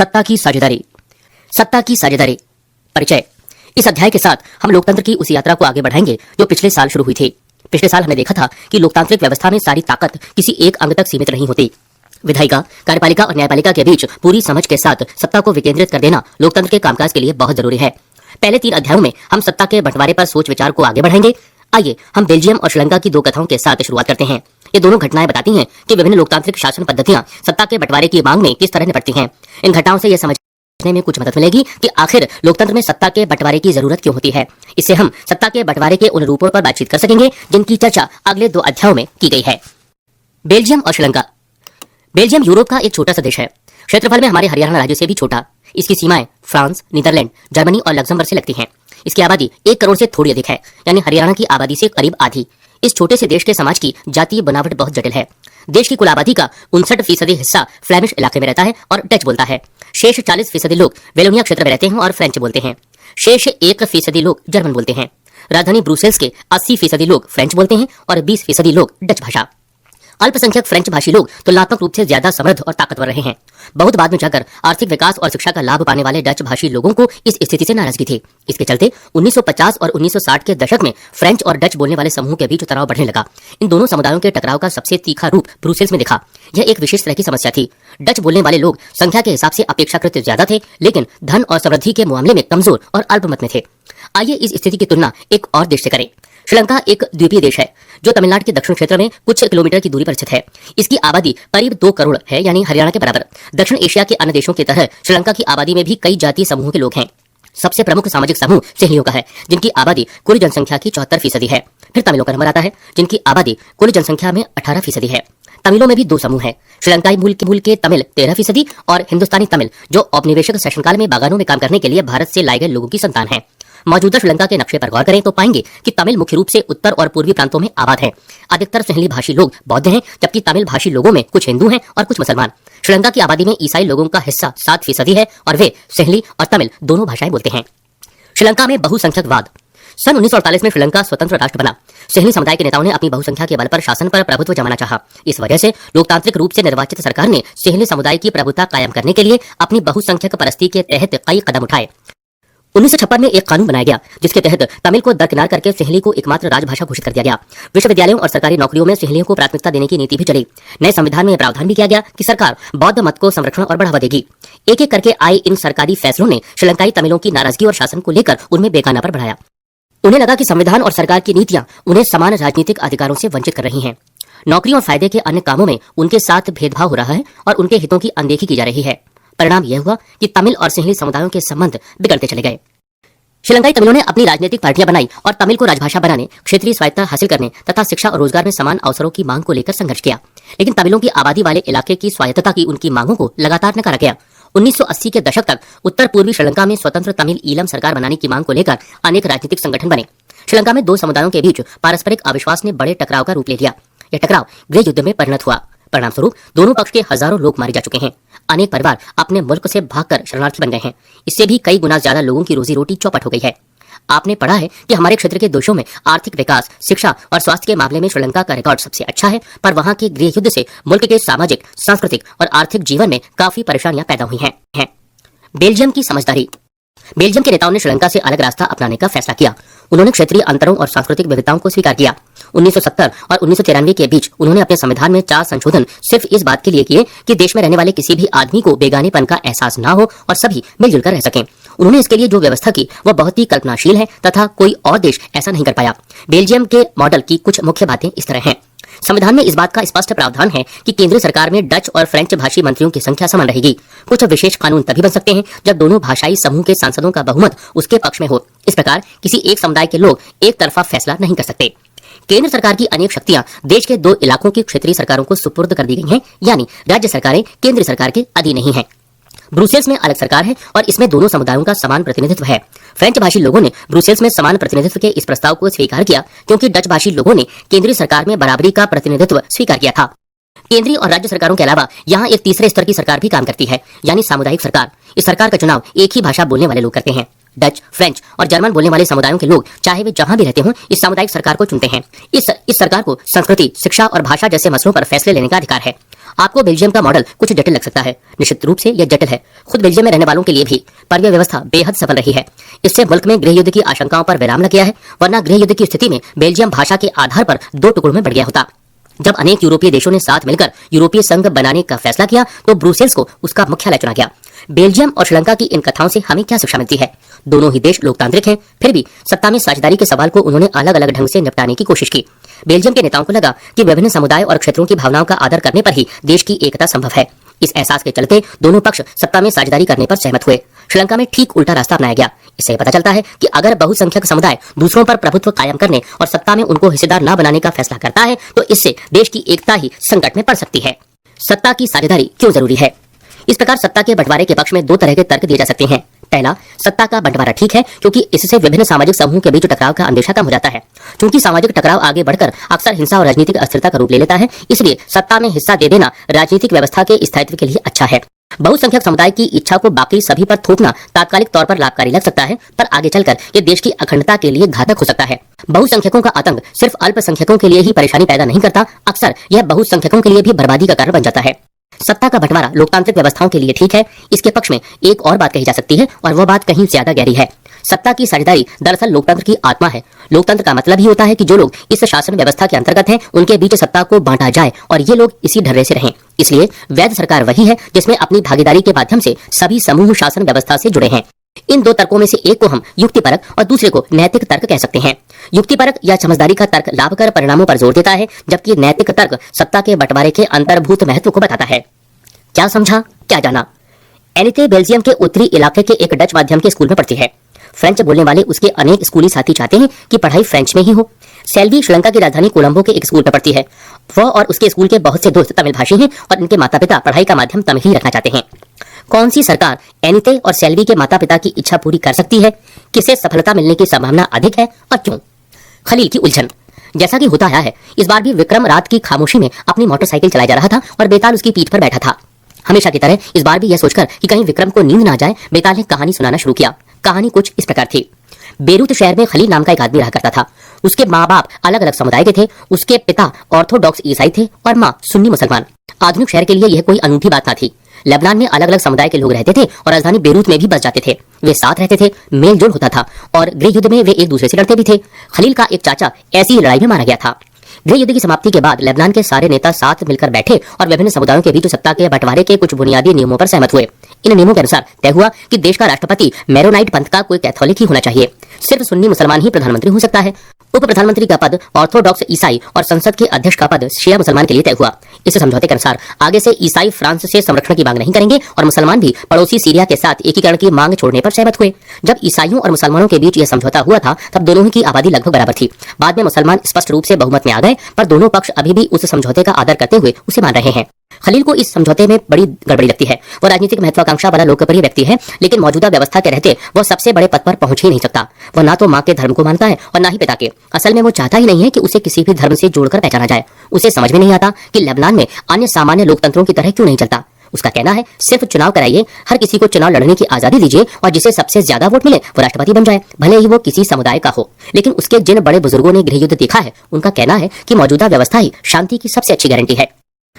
सत्ता की साझेदारी। सत्ता की साझेदारी परिचय। इस अध्याय के साथ हम लोकतंत्र की उस यात्रा को आगे बढ़ाएंगे जो पिछले साल शुरू हुई थी। पिछले साल हमने देखा था कि लोकतांत्रिक व्यवस्था में सारी ताकत किसी एक अंग तक सीमित नहीं होती। विधायिका, कार्यपालिका और न्यायपालिका के बीच पूरी समझ के साथ सत्ता को विकेंद्रित कर देना लोकतंत्र के कामकाज के लिए बहुत जरूरी है। पहले 3 अध्यायों में हम सत्ता के बंटवारे पर सोच विचार को आगे बढ़ाएंगे। आइए हम बेल्जियम और श्रीलंका की 2 कथाओं के साथ शुरुआत करते हैं। ये दोनों घटनाएं बताती हैं कि विभिन्न लोकतांत्रिक शासन पद्धतियां सत्ता के बंटवारे की मांग में किस तरह निपटती हैं। इन घटनाओं से यह समझने में कुछ मदद मिलेगी कि आखिर लोकतंत्र में सत्ता के बंटवारे की जरूरत क्यों होती है। इससे हम सत्ता के बंटवारे के उन रूपों पर बातचीत कर सकेंगे जिनकी चर्चा अगले 2 अध्यायों में की गई है। बेल्जियम और श्रीलंका। बेल्जियम यूरोप का एक छोटा सा देश है, क्षेत्रफल में हमारे हरियाणा राज्य से भी छोटा। इसकी सीमाएं फ्रांस, नीदरलैंड, जर्मनी और लग्जमबर्ग से लगती हैं। इसकी आबादी 1 करोड़ से थोड़ी अधिक है, यानी हरियाणा की आबादी से करीब आधी। इस छोटे से देश के समाज की जातीय बनावट बहुत जटिल है। देश की कुल आबादी का 59% हिस्सा फ्लेमिश इलाके में रहता है और डच बोलता है। शेष 40% लोग वेलोनिया क्षेत्र में रहते हैं और फ्रेंच बोलते हैं। शेष 1% लोग जर्मन बोलते हैं। राजधानी ब्रुसेल्स के 80% लोग फ्रेंच बोलते हैं और 20% लोग डच भाषा। अल्पसंख्यक फ्रेंच भाषी लोग तुलनात्मक रूप से ज्यादा समृद्ध और ताकतवर रहे हैं। बहुत बाद में जाकर आर्थिक विकास और शिक्षा का लाभ पाने वाले डच भाषी लोगों को इस स्थिति से नाराजगी थी। इसके चलते 1950 और 1960 के दशक में फ्रेंच और डच बोलने वाले समूह के बीच तनाव बढ़ने लगा। इन दोनों समुदायों के टकराव का सबसे तीखा रूप ब्रुसेल्स में दिखा। यह एक विशेष तरह की समस्या थी। डच बोलने वाले लोग संख्या के हिसाब से अपेक्षाकृत ज्यादा थे, लेकिन धन और समृद्धि के मामले में कमजोर और अल्पमत में थे। आइए इस स्थिति की तुलना एक और देश से करें। श्रीलंका एक द्वीपीय देश है जो तमिलनाडु के दक्षिण क्षेत्र में कुछ किलोमीटर की दूरी पर स्थित है। इसकी आबादी करीब 2 करोड़ है, यानी हरियाणा के बराबर। दक्षिण एशिया के अन्य देशों की तरह श्रीलंका की आबादी में भी कई जातीय समूहों के लोग हैं। सबसे प्रमुख सामाजिक समूह सेहलियों का है, जिनकी आबादी कुल जनसंख्या की 74% है। फिर तमिलों का नंबर आता है, जिनकी आबादी कुल जनसंख्या में 18% है। तमिलों में भी 2 समूह हैं, श्रीलंकाई मूल के तमिल 13% और हिंदुस्तानी तमिल, जो औपनिवेशिक शासनकाल में बागानों में काम करने के लिए भारत से लाए गए लोगों की संतान है। मौजूदा श्रीलंका के नक्शे पर गौर करें तो पाएंगे कि तमिल मुख्य रूप से उत्तर और पूर्वी प्रांतों में आबाद है। अधिकतर सेहली भाषी लोग बौद्ध हैं, जबकि तमिल भाषी लोगों में कुछ हिंदू हैं और कुछ मुसलमान। श्रीलंका की आबादी में ईसाई लोगों का हिस्सा 7% है और वे सेहली और तमिल दोनों भाषाएं बोलते हैं। श्रीलंका में बहुसंख्यकवाद। सन 1948 में श्रीलंका स्वतंत्र राष्ट्र बना। सेहली समुदाय के नेताओं ने अपनी बहुसंख्या के बल पर शासन पर प्रभुत्व जमाना चाहा। इस वजह से लोकतांत्रिक रूप से निर्वाचित सरकार ने सेहली समुदाय की प्रभुता कायम करने के लिए अपनी बहुसंख्यक परस्ती के तहत कई कदम उठाए। 1956 में एक कानून बनाया गया जिसके तहत तमिल को दरकिनार करके सेहली को एकमात्र राजभाषा घोषित कर दिया गया। विश्वविद्यालयों और सरकारी नौकरियों में सेहलियों को प्राथमिकता देने की नीति भी चली। नए संविधान में प्रावधान भी किया गया कि सरकार बौद्ध मत को संरक्षण और बढ़ावा देगी। एक एक करके आए इन सरकारी फैसलों ने श्रीलंकाई तमिलों की नाराजगी और शासन को लेकर उनमें बेगाना पर बढ़ाया। उन्हें लगा कि संविधान और सरकार की नीतियां उन्हें समान राजनीतिक अधिकारों से वंचित कर रही हैं। नौकरी और फायदे के अन्य कामों में उनके साथ भेदभाव हो रहा है और उनके हितों की अनदेखी की जा रही है। परिणाम यह हुआ कि तमिल और सेहली समुदायों के संबंध बिगड़ते चले गए। श्रीलंकाई तमिलों ने अपनी राजनीतिक पार्टियां बनाई और तमिल को राजभाषा बनाने, क्षेत्रीय स्वायत्तता हासिल करने तथा शिक्षा और रोजगार में समान अवसरों की मांग को लेकर संघर्ष किया। लेकिन तमिलों की आबादी वाले इलाके की स्वायत्तता की उनकी मांगों को लगातार नकारा गया। 1980 के दशक तक उत्तर पूर्वी श्रीलंका में स्वतंत्र तमिल ईलम सरकार बनाने की मांग को लेकर अनेक राजनीतिक संगठन बने। श्रीलंका में 2 समुदायों के बीच पारस्परिक अविश्वास ने बड़े टकराव का रूप ले लिया। यह टकराव गृह युद्ध में परिणत हुआ। परिणाम स्वरूप दोनों पक्ष के हजारों लोग मारे जा चुके हैं। अनेक परिवार अपने मुल्क से भागकर शरणार्थी बन गए हैं। इससे भी कई गुना ज्यादा लोगों की रोजी रोटी चौपट हो गई है। आपने पढ़ा है कि हमारे क्षेत्र के देशों में आर्थिक विकास, शिक्षा और स्वास्थ्य के मामले में श्रीलंका का रिकॉर्ड सबसे अच्छा है, पर वहां के गृह युद्ध से मुल्क के सामाजिक, सांस्कृतिक और आर्थिक जीवन में काफी परेशानियां पैदा हुई हैं। बेल्जियम की समझदारी। बेल्जियम के नेताओं ने श्रीलंका से अलग रास्ता अपनाने का फैसला किया। उन्होंने क्षेत्रीय अंतरों और सांस्कृतिक विविधताओं को स्वीकार किया। 1970 और 1993 के बीच उन्होंने अपने संविधान में 4 संशोधन सिर्फ इस बात के लिए किए कि देश में रहने वाले किसी भी आदमी को बेगानेपन का एहसास ना हो और सभी मिलजुल कर रह सकें। उन्होंने इसके लिए जो व्यवस्था की वह बहुत ही कल्पनाशील है तथा कोई और देश ऐसा नहीं कर पाया। बेल्जियम के मॉडल की कुछ मुख्य बातें इस तरह हैं। संविधान में इस बात का स्पष्ट प्रावधान है कि केंद्रीय सरकार में डच और फ्रेंच भाषी मंत्रियों की संख्या समान रहेगी। कुछ विशेष कानून तभी बन सकते हैं जब दोनों भाषाई समूह के सांसदों का बहुमत उसके पक्ष में हो। इस प्रकार किसी एक समुदाय के लोग एक तरफा फैसला नहीं कर सकते। केंद्र सरकार की अनेक शक्तियां देश के 2 इलाकों की क्षेत्रीय सरकारों को सुपुर्द कर दी गई हैं, यानी राज्य सरकारें केंद्रीय सरकार के अधीन नहीं हैं। ब्रुसेल्स में अलग सरकार है और इसमें दोनों समुदायों का समान प्रतिनिधित्व है। फ्रेंच भाषी लोगों ने ब्रुसेल्स में समान प्रतिनिधित्व के इस प्रस्ताव को स्वीकार किया क्योंकि डच भाषी लोगों ने केंद्रीय सरकार में बराबरी का प्रतिनिधित्व स्वीकार किया था। केंद्रीय और राज्य सरकारों के अलावा यहाँ एक तीसरे स्तर की सरकार भी काम करती है, यानी सामुदायिक सरकार। इस सरकार का चुनाव एक ही भाषा बोलने वाले लोग करते हैं। डच, फ्रेंच और जर्मन बोलने वाले समुदायों के लोग चाहे वे जहां भी रहते हों इस सामुदायिक सरकार को चुनते हैं। इस सरकार को संस्कृति, शिक्षा और भाषा जैसे मसलों पर फैसले लेने का अधिकार है। आपको बेल्जियम का मॉडल कुछ जटिल लग सकता है। निश्चित रूप से यह जटिल है, खुद बेल्जियम में रहने वालों के लिए भी, पर यह व्यवस्था बेहद सफल रही है। इससे मुल्क में गृह युद्ध की आशंकाओं पर विराम लग गया है, वरना गृह युद्ध की स्थिति में बेल्जियम भाषा के आधार पर दो टुकड़ों में बढ़ गया होता। जब अनेक यूरोपीय देशों ने साथ मिलकर यूरोपीय संघ बनाने का फैसला किया तो ब्रुसेल्स को उसका मुख्यालय चुना गया। बेल्जियम और श्रीलंका की इन कथाओं से हमें क्या शिक्षा मिलती है? दोनों ही देश लोकतांत्रिक हैं, फिर भी सत्ता में साझेदारी के सवाल को उन्होंने अलग अलग ढंग से निपटाने की कोशिश की। बेल्जियम के नेताओं को लगा कि विभिन्न समुदाय और क्षेत्रों की भावनाओं का आदर करने पर ही देश की एकता संभव है। इस एहसास के चलते दोनों पक्ष सत्ता में साझेदारी करने पर सहमत हुए। श्रीलंका में ठीक उल्टा रास्ता अपनाया गया। इससे पता चलता है कि अगर बहुसंख्यक समुदाय दूसरों पर प्रभुत्व कायम करने और सत्ता में उनको हिस्सेदार न बनाने का फैसला करता है तो इससे देश की एकता ही संकट में पड़ सकती है। सत्ता की साझेदारी क्यों जरूरी है? इस प्रकार सत्ता के बंटवारे के पक्ष में दो तरह के तर्क दिए जा सकते हैं। पहला, सत्ता का बंटवारा ठीक है क्योंकि इससे विभिन्न सामाजिक समूहों के बीच टकराव का अंदेशा कम हो जाता है। क्योंकि सामाजिक टकराव आगे बढ़कर अक्सर हिंसा और राजनीतिक अस्थिरता का रूप ले लेता है, इसलिए सत्ता में हिस्सा दे देना राजनीतिक व्यवस्था के स्थायित्व के लिए अच्छा है। बहुसंख्यक समुदाय की इच्छा को बाकी सभी पर थोपना तात्कालिक तौर पर लाभकारी लग सकता है, पर आगे चलकर ये देश की अखंडता के लिए घातक हो सकता है। बहुसंख्यकों का आतंक सिर्फ अल्पसंख्यकों के लिए ही परेशानी पैदा नहीं करता, अक्सर यह बहुसंख्यकों के लिए भी बर्बादी का कारण बन जाता है। सत्ता का बंटवारा लोकतांत्रिक व्यवस्थाओं के लिए ठीक है। इसके पक्ष में एक और बात कही जा सकती है और वह बात कहीं ज्यादा गहरी है। सत्ता की साझेदारी दरअसल लोकतंत्र की आत्मा है। लोकतंत्र का मतलब ही होता है कि जो लोग इस शासन व्यवस्था के अंतर्गत हैं, उनके बीच सत्ता को बांटा जाए और ये लोग इसी ढर्रे से रहें। इसलिए वैध सरकार वही है जिसमें अपनी भागीदारी के माध्यम से सभी समूह शासन व्यवस्था से जुड़े हैं। इन दो तर्कों में से एक को हम युक्तिपरक और दूसरे को नैतिक तर्क कह सकते हैं। युक्तिपरक या समझदारी का तर्क लाभकर परिणामों पर जोर देता है, जबकि नैतिक तर्क सत्ता के बंटवारे के अंतर्भूत महत्व को बताता है। क्या समझा, क्या जाना? एनिते बेल्जियम के उत्तरी इलाके के एक डच माध्यम के स्कूल में पढ़ती है। फ्रेंच बोलने वाले उसके अनेक स्कूली साथी चाहते हैं कि पढ़ाई फ्रेंच में ही हो। सेल्वी श्रीलंका की राजधानी कोलंबो के एक स्कूल में पढ़ती है। वह और उसके स्कूल के बहुत से दोस्त तमिल भाषी हैं और इनके माता पिता पढ़ाई का माध्यम तमिल ही रखना चाहते हैं। कौन सी सरकार एनिते और सेल्वी के माता पिता की इच्छा पूरी कर सकती है? किसे सफलता मिलने की संभावना अधिक है और क्यों? खलील की उलझन। जैसा कि होता आया है, इस बार भी विक्रम रात की खामोशी में अपनी मोटरसाइकिल चलाए जा रहा था और बेताल उसकी पीठ पर बैठा था। हमेशा की तरह इस बार भी यह सोचकर कि कहीं विक्रम को नींद ना जाए, बेताल ने कहानी सुनाना शुरू किया। कहानी कुछ इस प्रकार थी। बेरूत शहर में खलील नाम का एक आदमी रहा करता था। उसके माँ बाप अलग अलग समुदाय के थे। उसके पिता ऑर्थोडॉक्स ईसाई थे और माँ सुन्नी मुसलमान। आधुनिक शहर के लिए यह कोई अनूठी बात न थी। लेबनान में अलग अलग समुदाय के लोग रहते थे और राजधानी बेरूत में भी बस जाते थे। वे साथ रहते थे, मेल जोल होता था और गृह युद्ध में वे एक दूसरे से लड़ते भी थे। खलील का एक चाचा ऐसी लड़ाई में मारा गया था। गृह युद्ध की समाप्ति के बाद लेबनान के सारे नेता साथ मिलकर बैठे और विभिन्न समुदायों के बीच सत्ता के बंटवारे के कुछ बुनियादी नियमों पर सहमत हुए। इन नियमों के अनुसार तय हुआ कि देश का राष्ट्रपति मैरोनाइट पंथ का कोई कैथोलिक ही होना चाहिए। सिर्फ सुन्नी मुसलमान ही प्रधानमंत्री हो सकता है। उप प्रधानमंत्री का पद ऑर्थोडॉक्स ईसाई और संसद के अध्यक्ष का पद शिया मुसलमान के लिए तय हुआ। इस समझौते के अनुसार आगे से ईसाई फ्रांस से संरक्षण की मांग नहीं करेंगे और मुसलमान भी पड़ोसी सीरिया के साथ एकीकरण की मांग छोड़ने पर सहमत हुए। जब ईसाइयों और मुसलमानों के बीच यह समझौता हुआ था तब दोनों की आबादी लगभग बराबर थी। बाद में मुसलमान स्पष्ट रूप से बहुमत में आ गए, पर दोनों पक्ष अभी भी उस समझौते का आदर करते हुए उसे मान रहे हैं। खलील को इस समझौते में बड़ी गड़बड़ी लगती है। वह राजनीतिक महत्वाकांक्षा वाला लोकप्रिय व्यक्ति है, लेकिन मौजूदा व्यवस्था के रहते वह सबसे बड़े पद पर पहुंच ही नहीं सकता। वह ना तो माँ के धर्म को मानता है और ना ही पिता के। असल में वो चाहता ही नहीं है कि उसे किसी भी धर्म से जोड़कर पहचाना जाए। उसे समझ में नहीं आता कि लेबनान में अन्य सामान्य लोकतंत्रों की तरह क्यों नहीं चलता। उसका कहना है सिर्फ चुनाव कराइए, हर किसी को चुनाव लड़ने की आजादी दीजिए और जिसे सबसे ज्यादा वोट मिले वो राष्ट्रपति बन जाए, भले ही वो किसी समुदाय का हो। लेकिन उसके जिन बड़े बुजुर्गों ने गृह युद्ध देखा है, उनका कहना है कि मौजूदा व्यवस्था ही शांति की सबसे अच्छी गारंटी है।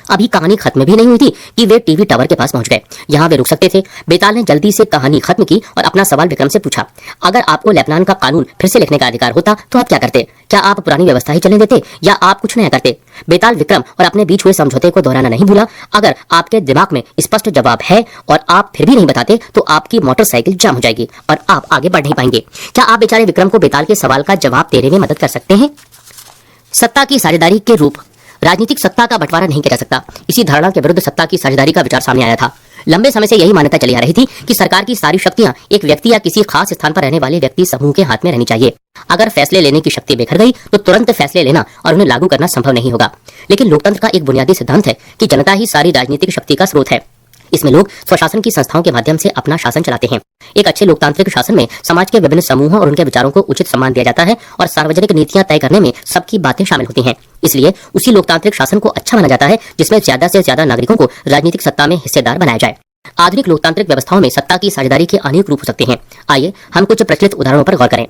अभी कहानी खत्म भी नहीं हुई थी कि वे टीवी टावर के पास पहुंच गए। यहाँ वे रुक सकते थे। बेताल ने जल्दी से कहानी खत्म की और अपना सवाल विक्रम से पूछा, अगर आपको लेबनान का कानून फिर से लिखने का अधिकार होता तो आप क्या करते? क्या आप पुरानी व्यवस्था ही चलने देते या आप कुछ नया करते? बेताल विक्रम और अपने बीच हुए समझौते को दोहराना नहीं भूला। अगर आपके दिमाग में स्पष्ट जवाब है और आप फिर भी नहीं बताते तो आपकी मोटरसाइकिल जाम हो जाएगी और आप आगे बढ़ नहीं पाएंगे। क्या आप बेचारे विक्रम को बेताल के सवाल का जवाब देने में मदद कर सकते हैं? सत्ता की साझेदारी के रूप। राजनीतिक सत्ता का बंटवारा नहीं किया जा सकता। इसी धारणा के विरुद्ध सत्ता की साझेदारी का विचार सामने आया था। लंबे समय से यही मान्यता चली आ रही थी कि सरकार की सारी शक्तियां एक व्यक्ति या किसी खास स्थान पर रहने वाले व्यक्ति समूह के हाथ में रहनी चाहिए। अगर फैसले लेने की शक्ति बिखर गई तो तुरंत फैसले लेना और उन्हें लागू करना संभव नहीं होगा। लेकिन लोकतंत्र का एक बुनियादी सिद्धांत है कि जनता ही सारी राजनीतिक शक्ति का स्रोत है। इसमें लोग स्वशासन की संस्थाओं के माध्यम से अपना शासन चलाते हैं। एक अच्छे लोकतांत्रिक शासन में समाज के विभिन्न समूहों और उनके विचारों को उचित सम्मान दिया जाता है और सार्वजनिक नीतियां तय करने में सबकी बातें शामिल होती हैं। इसलिए उसी लोकतांत्रिक शासन को अच्छा माना जाता है जिसमें ज्यादा से ज्यादा नागरिकों को राजनीतिक सत्ता में हिस्सेदार बनाया जाए। आधुनिक लोकतांत्रिक व्यवस्थाओं में सत्ता की साझेदारी के अनेक रूप हो सकते हैं। आइए हम कुछ प्रचलित उदाहरणों पर गौर करें।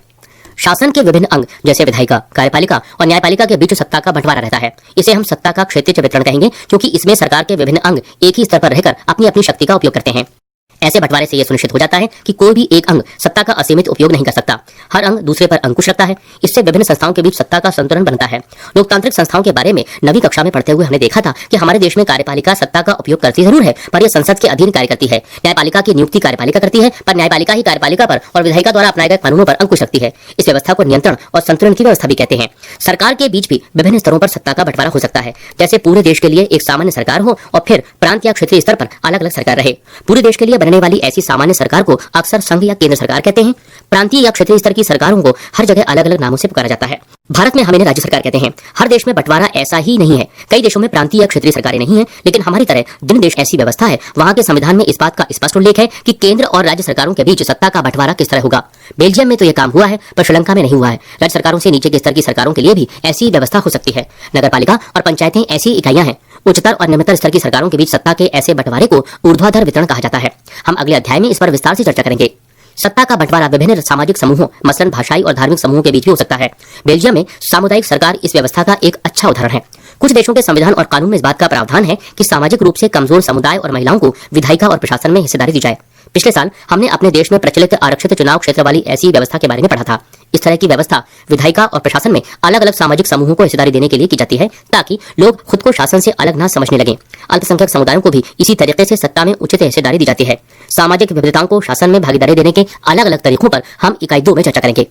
शासन के विभिन्न अंग जैसे विधायिका, कार्यपालिका और न्यायपालिका के बीच सत्ता का बंटवारा रहता है। इसे हम सत्ता का क्षेत्रीय वितरण कहेंगे, क्योंकि इसमें सरकार के विभिन्न अंग एक ही स्तर पर रहकर अपनी अपनी शक्ति का उपयोग करते हैं। ऐसे बंटवारे से यह सुनिश्चित हो जाता है कि कोई भी एक अंग सत्ता का असीमित उपयोग नहीं कर सकता। हर अंग दूसरे पर अंकुश रखता है। इससे विभिन्न संस्थाओं के बीच सत्ता का संतुलन बनता है। लोकतांत्रिक संस्थाओं के बारे में नवीं कक्षा में पढ़ते हुए हमने देखा था कि हमारे देश में कार्यपालिका सत्ता का उपयोग करती जरूर है, पर यह संसद के अधीन कार्य करती है। न्यायपालिका की नियुक्ति कार्यपालिका करती है, पर न्यायपालिका ही कार्यपालिका पर और विधायिका द्वारा अपनाए गए कानूनों पर अंकुश रखती है। इस व्यवस्था को नियंत्रण और संतुलन की व्यवस्था भी कहते हैं। सरकार के बीच भी विभिन्न स्तरों पर सत्ता का बंटवारा हो सकता है, जैसे पूरे देश के लिए एक सामान्य सरकार हो और फिर प्रांत या क्षेत्रीय स्तर पर अलग अलग सरकार रहे। पूरे देश के लिए बनने वाली ऐसी सामान्य सरकार को अक्सर संघ या केंद्र सरकार कहते हैं। प्रांतीय या क्षेत्रीय स्तर की सरकारों को हर जगह अलग अलग नामों से पुकारा जाता है। भारत में हम इन्हें राज्य सरकार कहते हैं। हर देश में बंटवारा ऐसा ही नहीं है। कई देशों में प्रांतीय या क्षेत्रीय सरकारें नहीं है, लेकिन हमारी तरह जिन देश ऐसी व्यवस्था है वहां के संविधान में इस बात का स्पष्ट उल्लेख है कि केंद्र और राज्य सरकारों के बीच सत्ता का बंटवारा किस तरह होगा। बेल्जियम में तो यह काम हुआ है, पर श्रीलंका में नहीं हुआ है। राज्य सरकारों से नीचे के स्तर की सरकारों के लिए भी ऐसी व्यवस्था हो सकती है। नगरपालिका और पंचायतें ऐसी इकाइयां हैं। उच्चतर और निम्नतर स्तर की सरकारों के बीच सत्ता के ऐसे बंटवारे को ऊर्ध्वाधर वितरण कहा जाता है। हम अगले अध्याय में इस पर विस्तार से चर्चा करेंगे। सत्ता का बंटवारा विभिन्न सामाजिक समूहों, मसलन भाषाई और धार्मिक समूहों के बीच भी हो सकता है। बेल्जियम में सामुदायिक सरकार इस व्यवस्था का एक अच्छा उदाहरण है। कुछ देशों के संविधान और कानून में इस बात का प्रावधान है कि सामाजिक रूप से कमजोर समुदाय और महिलाओं को विधायिका और प्रशासन में हिस्सेदारी दी जाए। पिछले साल हमने अपने देश में प्रचलित आरक्षित चुनाव क्षेत्र वाली ऐसी व्यवस्था के बारे में पढ़ा था। इस तरह की व्यवस्था विधायिका और प्रशासन में अलग अलग सामाजिक समूहों को हिस्सेदारी देने के लिए की जाती है, ताकि लोग खुद को शासन से अलग ना समझने लगे। अल्पसंख्यक समुदायों को भी इसी तरीके से सत्ता में उचित हिस्सेदारी दी जाती है। सामाजिक विविधताओं को शासन में भागीदारी देने के अलग अलग तरीकों पर हम इकाई 2 में चर्चा करेंगे।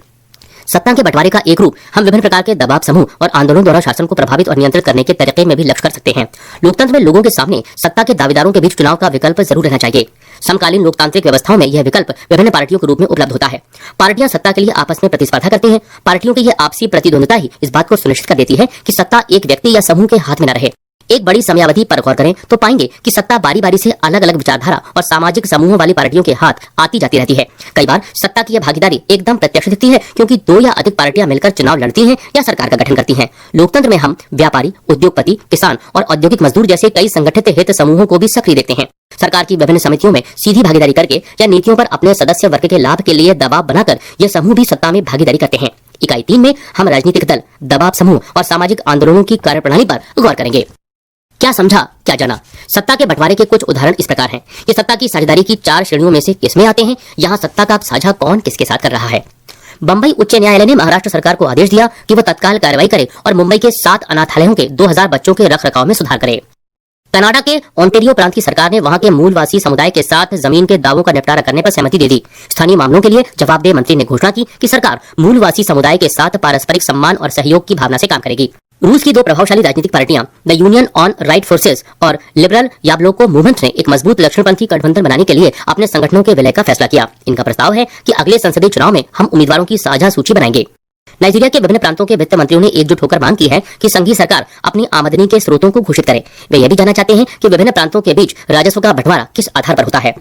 सत्ता के बंटवारे का एक रूप हम विभिन्न प्रकार के दबाव समूह और आंदोलनों द्वारा शासन को प्रभावित और नियंत्रित करने के तरीके में भी लक्ष्य कर सकते हैं। लोकतंत्र में लोगों के सामने सत्ता के दावेदारों के बीच चुनाव का विकल्प जरूर रहना चाहिए। समकालीन लोकतांत्रिक व्यवस्थाओं में यह विकल्प विभिन्न पार्टियों के रूप में उपलब्ध होता है। पार्टियां सत्ता के लिए आपस में प्रतिस्पर्धा करती हैं। पार्टियों की यह आपसी प्रतिद्वंद्विता ही इस बात को सुनिश्चित कर देती है कि सत्ता एक व्यक्ति या समूह के हाथ में न रहे। एक बड़ी समयावधि पर गौर करें तो पाएंगे कि सत्ता बारी बारी से अलग अलग विचारधारा और सामाजिक समूहों वाली पार्टियों के हाथ आती जाती रहती है। कई बार सत्ता की यह भागीदारी एकदम प्रत्यक्ष दिखती है, क्योंकि 2 या अधिक पार्टियां मिलकर चुनाव लड़ती हैं या सरकार का गठन करती हैं। लोकतंत्र में हम व्यापारी, उद्योगपति, किसान और औद्योगिक मजदूर जैसे कई संगठित हित समूहों को भी सक्रिय देखते हैं। सरकार की विभिन्न समितियों में सीधी भागीदारी करके या नीतियों पर अपने सदस्य वर्ग के लाभ के लिए दबाव बनाकर यह समूह भी सत्ता में भागीदारी करते हैं। इकाई 3 में हम राजनीतिक दल, दबाव समूह और सामाजिक आंदोलनों की कार्यप्रणाली पर गौर करेंगे। क्या समझा, क्या जाना। सत्ता के बंटवारे के कुछ उदाहरण इस प्रकार हैं। ये सत्ता की साझेदारी की 4 श्रेणियों में से किसमें आते हैं। यहाँ सत्ता का साझा कौन किसके साथ कर रहा है। बंबई उच्च न्यायालय ने महाराष्ट्र सरकार को आदेश दिया कि वह तत्काल कार्रवाई करे और मुंबई के 7 अनाथालयों के 2000 बच्चों के रखरखाव में सुधार करे। कनाडा के ओंटेरियो प्रांत की सरकार ने वहां के मूलवासी समुदाय के साथ जमीन के दावों का निपटारा करने पर सहमति दे दी। स्थानीय मामलों के लिए जवाबदेह मंत्री ने घोषणा की कि सरकार मूलवासी समुदाय के साथ पारस्परिक सम्मान और सहयोग की भावना से काम करेगी। रूस की 2 प्रभावशाली राजनीतिक पार्टियां the union on right forces और लिबरल याब्लोको मूवमेंट ने एक मजबूत लक्षणपंथी गठबंधन बनाने के लिए अपने संगठनों के विलय का फैसला किया। इनका प्रस्ताव है कि अगले संसदीय चुनाव में हम उम्मीदवारों की साझा सूची बनाएंगे। नाइजीरिया के विभिन्न प्रांतों के वित्त मंत्रियों ने एकजुट होकर मांग की है कि संघीय सरकार अपनी आमदनी के स्रोतों को घोषित करे। वे यह भी जानना चाहते हैं कि विभिन्न प्रांतों के बीच राजस्व का बंटवारा किस आधार पर होता है।